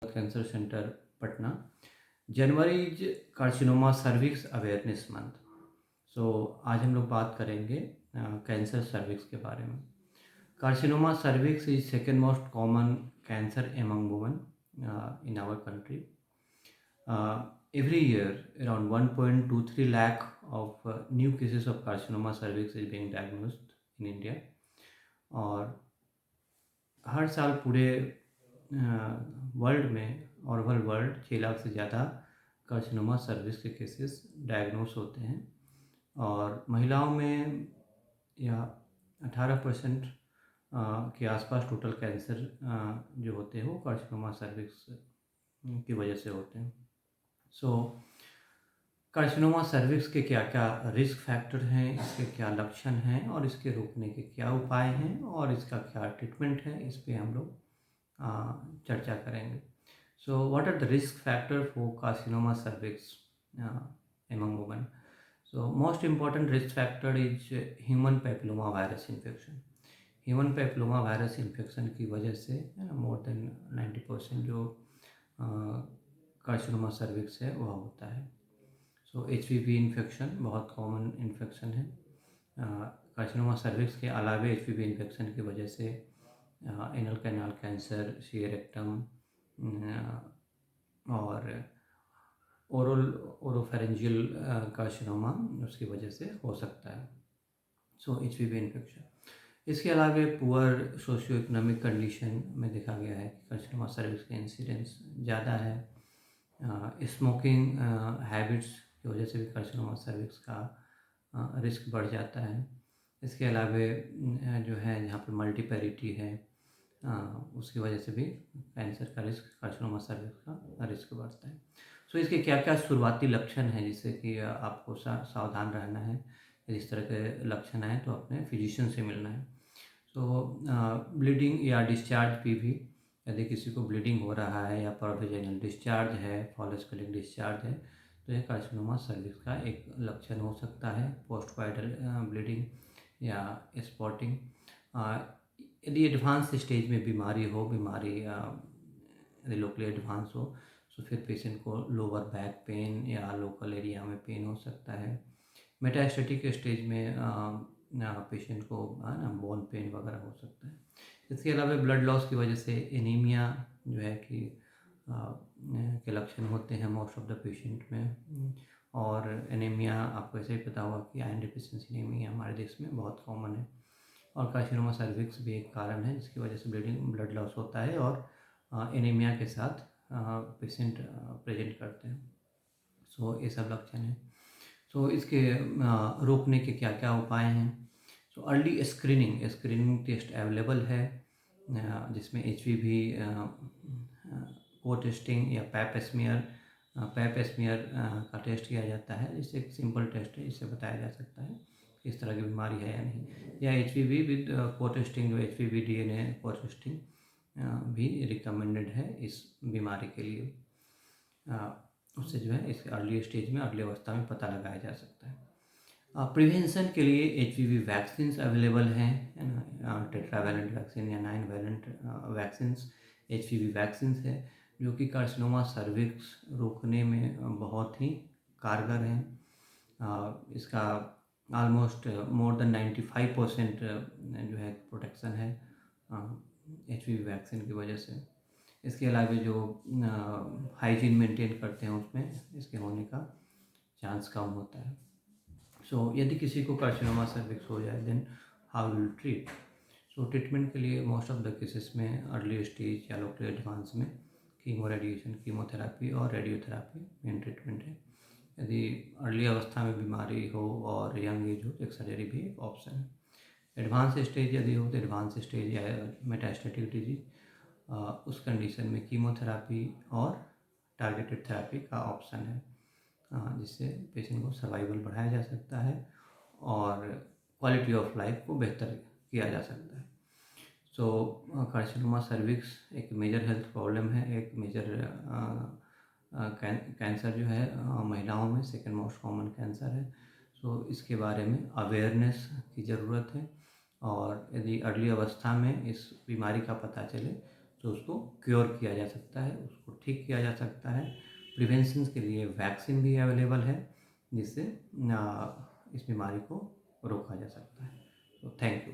Cancer centre Patna. January is carcinoma cervix awareness month. So आज हम लोग बात करेंगे कैंसर सर्विक्स के बारे में। Carcinoma cervix is second most common cancer among women in our country. Every year, around 1.23 lakh of new cases of carcinoma cervix is being diagnosed in India. और हर साल पूरे वर्ल्ड में और वर्ल्ड 6 लाख से ज़्यादा कार्सिनोमा सर्विक्स के cases diagnose होते हैं और महिलाओं में या 18% के आसपास टोटल कैंसर जो होते हैं वो कार्सिनोमा सर्विक्स की वजह से होते हैं। सो कार्सिनोमा सर्विक्स के क्या क्या रिस्क फैक्टर हैं, इसके क्या लक्षण हैं और इसके रोकने के क्या उपाय हैं और इसका क्या ट्रीटमेंट है, इस पे हम लोग चर्चा करेंगे। So what are the risk factor for carcinoma cervix among women? So most important risk factor is human papilloma virus infection. Human papilloma virus infection की वजह से मोर देन 90% जो कार्सिनोमा सर्विक्स है वह होता है। सो HPV इन्फेक्शन बहुत common infection है। कार्सिनोमा सर्विक्स के अलावा HPV इन्फेक्शन की वजह से एनल कैनाल कैंसर, सी रेक्टम और ओरोफेरेंजियल कार्सिनोमा उसकी वजह से हो सकता है। सो HPV इन्फेक्शन। इसके अलावा पुअर सोशियो इकोनॉमिक कंडीशन में देखा गया है कि कार्सिनोमा सर्विक्स का इंसिडेंस ज़्यादा है। स्मोकिंग हैबिट्स की वजह से भी कार्सिनोमा सर्विक्स का रिस्क बढ़ जाता है। इसके अलावा जो है जहाँ पर मल्टीपैरिटी है उसकी वजह से भी कैंसर का रिस्क, कार्सिनोमा सर्विक्स का रिस्क बढ़ता है। सो इसके क्या क्या शुरुआती लक्षण हैं जिससे कि आपको सावधान रहना है। इस तरह के लक्षण आए तो अपने फिजिशियन से मिलना है। सो ब्लीडिंग या डिस्चार्ज भी यदि किसी को ब्लीडिंग हो रहा है या परवेजाइनल डिस्चार्ज है, फॉलोस्कुलिक डिस्चार्ज है तो यह कार्सिनोमा सर्विक्स का एक लक्षण हो सकता है। पोस्टकॉइटल ब्लीडिंग या स्पॉटिंग। यदि एडवांस स्टेज में बीमारी यदि लोकली एडवांस हो तो फिर पेशेंट को लोअर बैक पेन या लोकल एरिया में पेन हो सकता है। मेटास्टेटिक स्टेज में पेशेंट को बोन पेन वगैरह हो सकता है। इसके अलावा ब्लड लॉस की वजह से एनीमिया जो है कि के लक्षण होते हैं मोस्ट ऑफ द पेशेंट में। और एनीमिया आपको ऐसे ही पता होगा कि आयरन डिफिशिएंसी एनीमिया हमारे देश में बहुत कॉमन है। और कार्सिनोमा सर्विक्स भी एक कारण है जिसकी वजह से ब्लड लॉस होता है और एनीमिया के साथ पेशेंट प्रेजेंट करते हैं। सो ये सब लक्षण हैं। सो इसके रोकने के क्या क्या उपाय हैं? So early screening test available है जिसमें HPV को टेस्टिंग या पैप स्मीयर का टेस्ट किया जाता है। जिससे एक सिंपल टेस्ट है, इससे बताया जा सकता है इस तरह की बीमारी है या नहीं। या HPV विद को टेस्टिंग, जो HPV DNA को टेस्टिंग भी रिकमेंडेड है इस बीमारी के लिए। उससे जो है इस अर्ली स्टेज में, अगली अवस्था में पता लगाया जा सकता है। प्रिवेंशन के लिए HPV वैक्सीन्स अवेलेबल हैं, टेट्रावैलेंट वैक्सीन या 9 वैलेंट वैक्सीन्स HPV वैक्सीन्स है जो कि कार्सिनोमा सर्विक्स रोकने में बहुत ही कारगर हैं। इसका ऑलमोस्ट मोर देन 95% जो है प्रोटेक्शन है HPV वैक्सीन की वजह से। इसके अलावा जो हाइजीन मेंटेन करते हैं उसमें इसके होने का चांस कम होता है। सो यदि किसी को कार्सिनोमा सर्विक्स हो जाए then how will treat? So treatment के लिए मोस्ट ऑफ द केसेस में अर्ली स्टेज या लोकल एडवांस में कीमोथेरापी और रेडियोथेरापी मेन ट्रीटमेंट है। यदि अर्ली अवस्था में बीमारी हो और यंग एज हो तो एक सर्जरी भी एक ऑप्शन है। एडवांस स्टेज यदि हो तो एडवांस स्टेज या मेटास्टेटिक डिजीज उस कंडीशन में कीमोथेरापी और टारगेटेड थेरापी का ऑप्शन है जिससे पेशेंट को सर्वाइवल बढ़ाया जा सकता है और क्वालिटी ऑफ लाइफ को बेहतर किया जा सकता है। सो कार्सिनोमा सर्विक्स एक मेजर हेल्थ प्रॉब्लम है, एक मेजर कैंसर जो है महिलाओं में सेकेंड मोस्ट कॉमन कैंसर है। सो इसके बारे में अवेयरनेस की ज़रूरत है और यदि अर्ली अवस्था में इस बीमारी का पता चले तो उसको क्योर किया जा सकता है, उसको ठीक किया जा सकता है। प्रिवेंशन के लिए वैक्सीन भी अवेलेबल है, जिससे इस बीमारी को रोका जा सकता है। तो थैंक यू।